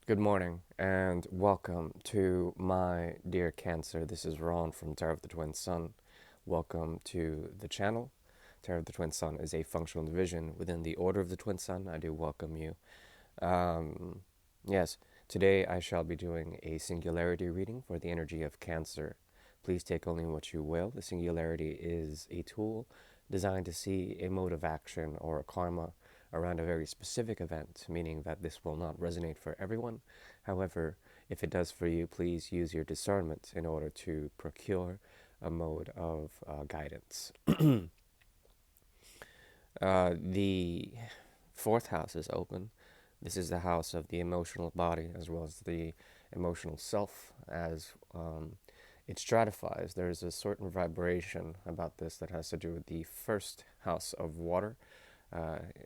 Good morning and welcome to my dear Cancer. This is Ron from Tarot of the Twin Sun. Welcome to the channel. Tarot of the Twin Sun is a functional division within the Order of the Twin Sun. I do welcome you. Um, yes, today I shall be doing a singularity reading for the energy of Cancer. Please take only what you will. The singularity is a tool designed to see a mode of action or a karma around a very specific event, meaning that this will not resonate for everyone. However, if it does for you, please use your discernment in order to procure a mode of guidance. The fourth house is open. This is the house of the emotional body as well as the emotional self. As it stratifies, there's a certain vibration about this that has to do with the first house of water,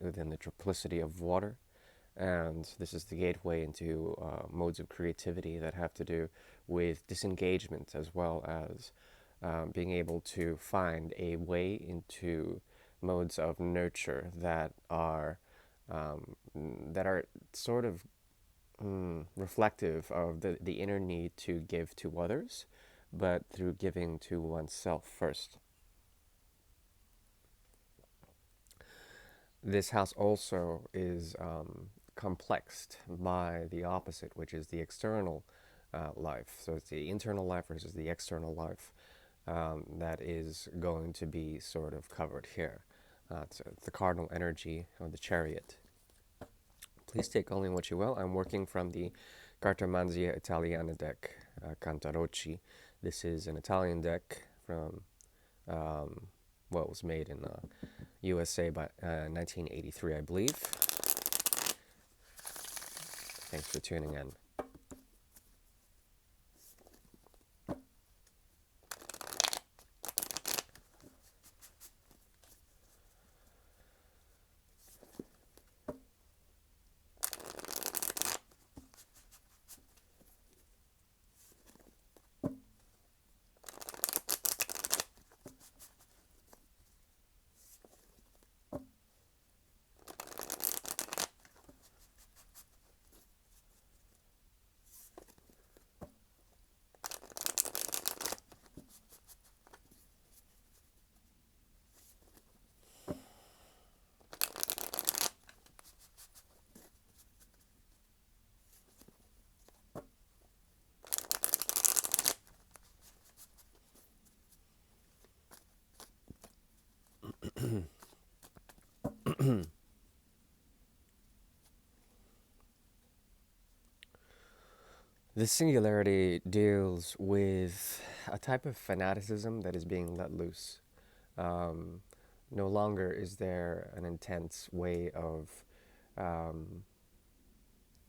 within the triplicity of water. And this is the gateway into modes of creativity that have to do with disengagement as well as being able to find a way into modes of nurture that are sort of reflective of the inner need to give to others, but through giving to oneself first. This house also is complexed by the opposite, which is the external life. So it's the internal life versus the external life that is going to be sort of covered here. It's the cardinal energy of the chariot. Please take only what you will. I'm working from the Cartomanzia Italiana deck, Cantarocci. This is an Italian deck from what was made in USA by 1983, I believe. Thanks for tuning in. This singularity deals with a type of fanaticism that is being let loose. Um, no longer is there an intense way um,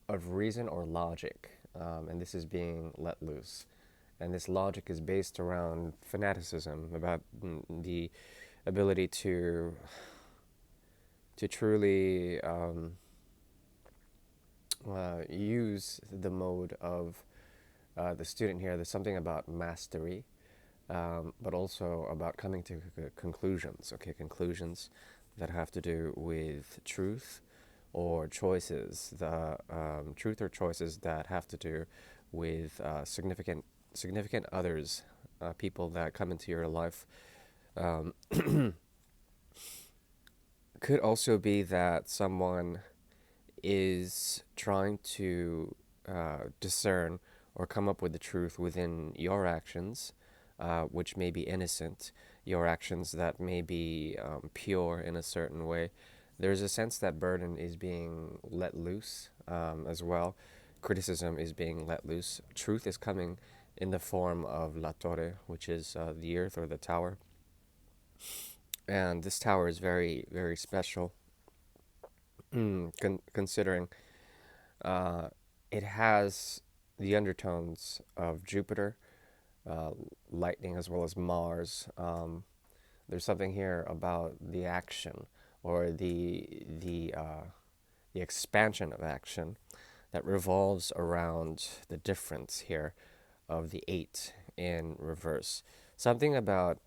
of reason or logic, and this is being let loose. And this logic is based around fanaticism about the ability to truly use the mode of the student here. There's something about mastery, but also about coming to conclusions. Okay, conclusions that have to do with truth or choices. The truth or choices that have to do with significant others, people that come into your life. Um, could also be that someone is trying to discern or come up with the truth within your actions, which may be innocent, your actions that may be pure in a certain way. There's a sense that burden is being let loose as well. Criticism is being let loose. Truth is coming in the form of La Torre, which is the earth or the tower. And this tower is very, very special, considering uh, it has the undertones of Jupiter, uh, lightning, as well as Mars. There's something here about the action or the expansion of action that revolves around the difference here of the eight in reverse. Something about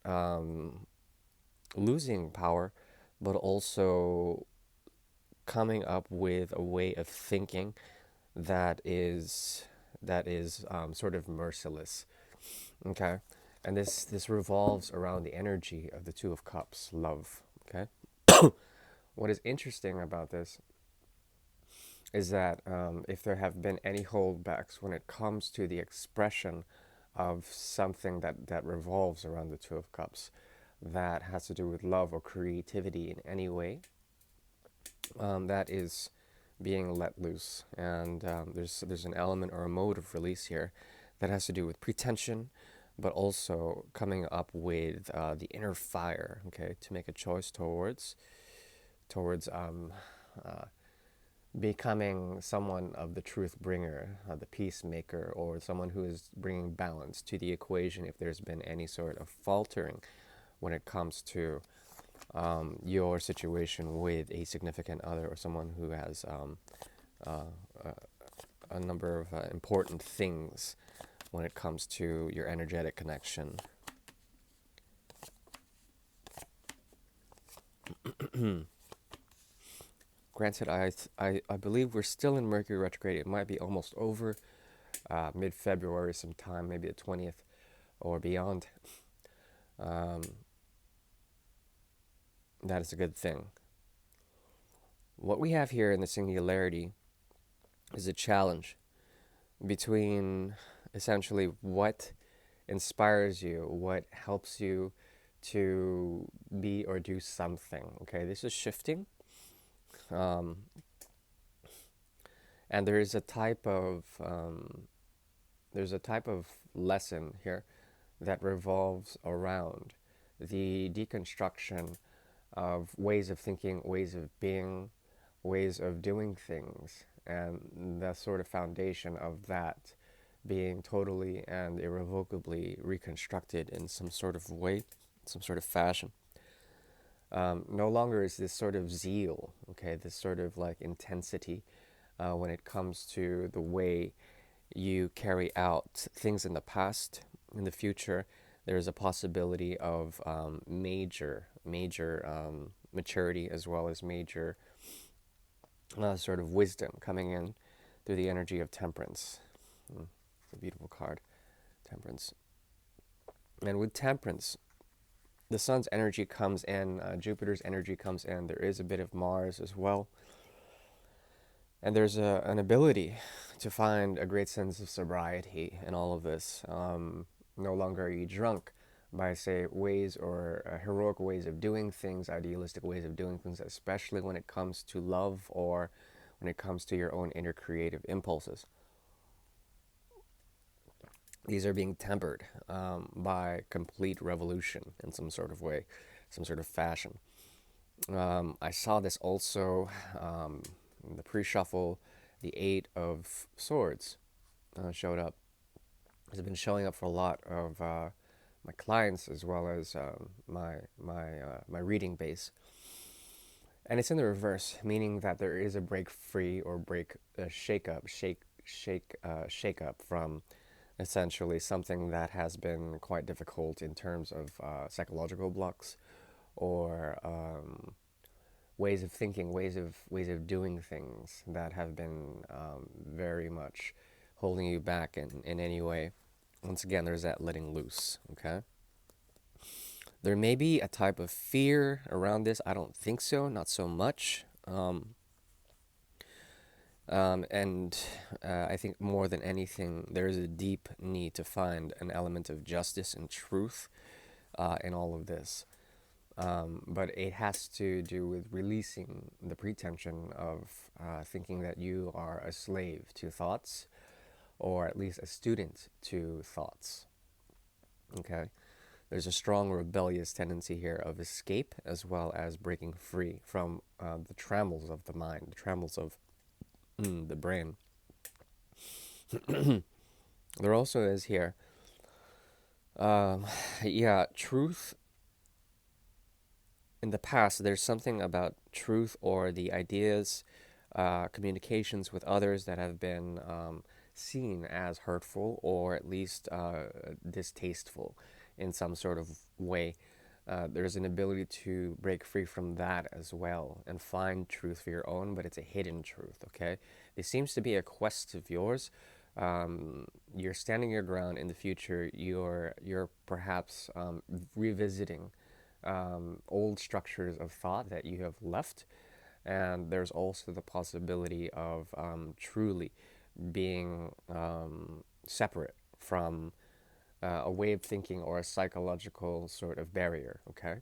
losing power, but also coming up with a way of thinking that is sort of merciless. Okay, and this revolves around the energy of the Two of Cups, love. Okay, what is interesting about this is that if there have been any holdbacks when it comes to the expression of something that revolves around the Two of Cups, that has to do with love or creativity in any way, that is being let loose. And there's an element or a mode of release here that has to do with pretension, but also coming up with the inner fire. Okay, to make a choice towards becoming someone of the truth bringer, the peacemaker, or someone who is bringing balance to the equation if there's been any sort of faltering when it comes to your situation with a significant other or someone who has uh, a number of important things when it comes to your energetic connection. Granted, I believe we're still in Mercury retrograde. It might be almost over, mid-February sometime, maybe the 20th or beyond. Um, that is a good thing. What we have here in the singularity is a challenge between essentially what inspires you, what helps you to be or do something. Okay, this is shifting, um, and there's a type of lesson here that revolves around the deconstruction of ways of thinking, ways of being, ways of doing things, and the sort of foundation of that being totally and irrevocably reconstructed in some sort of way, some sort of fashion. No longer is this sort of zeal, okay, this sort of like intensity when it comes to the way you carry out things in the past. In the future, there is a possibility of major maturity as well as major sort of wisdom coming in through the energy of temperance. It's a beautiful card, temperance. And with temperance, the sun's energy comes in, Jupiter's energy comes in. There is a bit of Mars as well. And there's an ability to find a great sense of sobriety in all of this. No longer are you drunk by, say, ways or heroic ways of doing things, idealistic ways of doing things, especially when it comes to love or when it comes to your own inner creative impulses. These are being tempered by complete revolution in some sort of way, some sort of fashion. I saw this also in the pre-shuffle. The Eight of Swords showed up. It's been showing up for a lot of my clients as well as my reading base, and it's in the reverse, meaning that there is a break free or break shake up from essentially something that has been quite difficult in terms of psychological blocks or ways of thinking, ways of doing things that have been very much holding you back in any way. Once again, there's that letting loose. Okay. There may be a type of fear around this. I don't think so. Not so much. And I think more than anything, there is a deep need to find an element of justice and truth in all of this. But it has to do with releasing the pretension of thinking that you are a slave to thoughts, or at least a student to thoughts. Okay? There's a strong rebellious tendency here of escape as well as breaking free from the trammels of the mind, the trammels of the brain. There also is here, truth. In the past, there's something about truth or the ideas, communications with others that have been seen as hurtful or at least distasteful in some sort of way. there's an ability to break free from that as well and find truth for your own, but it's a hidden truth, okay? It seems to be a quest of yours. You're standing your ground in the future. You're perhaps revisiting old structures of thought that you have left, and there's also the possibility of truly being separate from a way of thinking or a psychological sort of barrier, okay?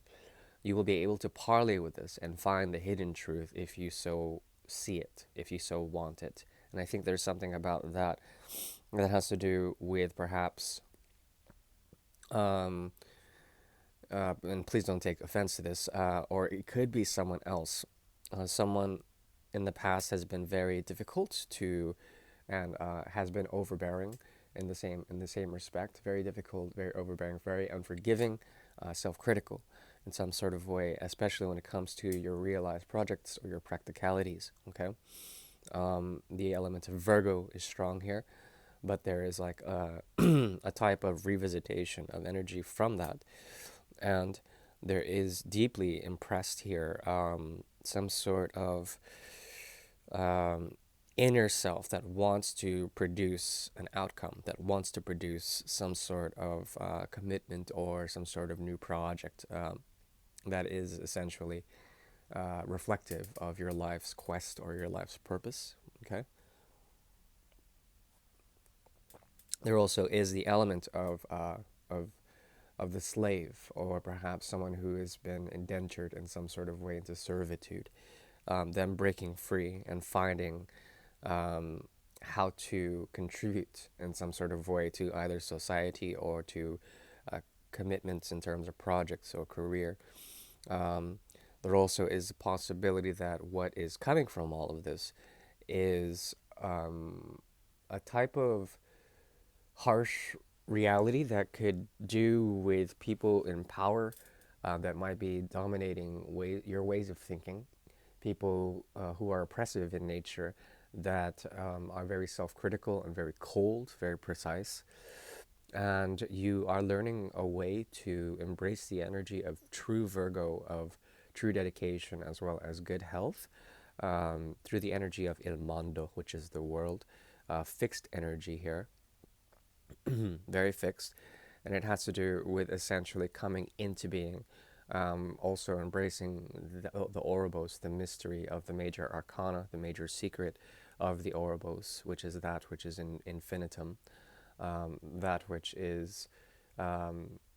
You will be able to parlay with this and find the hidden truth if you so see it, if you so want it. And I think there's something about that that has to do with perhaps, um, and please don't take offense to this, or it could be someone else. Someone in the past has been very difficult to, and has been overbearing in the same respect. Very difficult, very overbearing, very unforgiving, self-critical in some sort of way, especially when it comes to your realized projects or your practicalities. Okay, the element of Virgo is strong here, but there is like a type of revisitation of energy from that, and there is deeply impressed here some sort of inner self that wants to produce an outcome, that wants to produce some sort of commitment or some sort of new project that is essentially reflective of your life's quest or your life's purpose. Okay. There also is the element of the slave, or perhaps someone who has been indentured in some sort of way into servitude, them breaking free and finding how to contribute in some sort of way to either society or to commitments in terms of projects or career. Um, there also is a possibility that what is coming from all of this is a type of harsh reality that could do with people in power that might be dominating your ways of thinking, people who are oppressive in nature, that are very self-critical and very cold, very precise. And you are learning a way to embrace the energy of true Virgo, of true dedication, as well as good health, through the energy of Il Mondo, which is the world, fixed energy here, very fixed. And it has to do with essentially coming into being, also embracing the Oribos, the mystery of the major arcana, the major secret of the Oribos, which is that which is in infinitum, that which is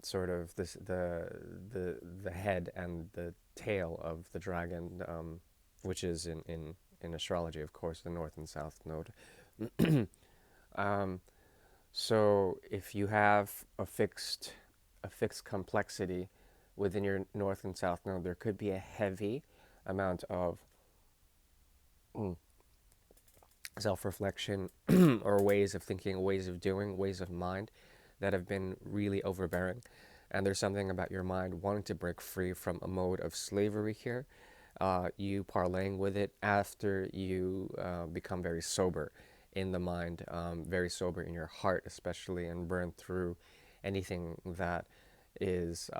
sort of the head and the tail of the dragon, which is in astrology, of course, the north and south node. um, so if you have a fixed complexity within your north and south node, there could be a heavy amount of mm, self-reflection or ways of thinking, ways of doing, ways of mind that have been really overbearing. And there's something about your mind wanting to break free from a mode of slavery here. You parlaying with it after you become very sober in the mind, very sober in your heart, especially, and burn through anything that is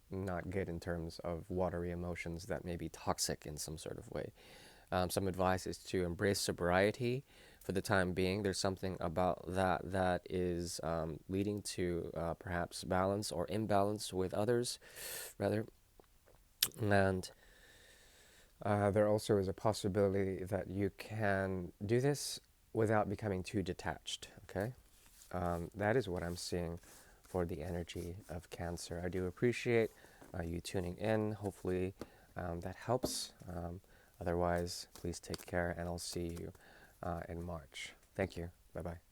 not good in terms of watery emotions that may be toxic in some sort of way. Some advice is to embrace sobriety for the time being. There's something about that that is leading to perhaps balance or imbalance with others, rather. And there also is a possibility that you can do this without becoming too detached, okay? That is what I'm seeing for the energy of Cancer. I do appreciate you tuning in. Hopefully that helps. Otherwise, please take care, and I'll see you in March. Thank you. Bye-bye.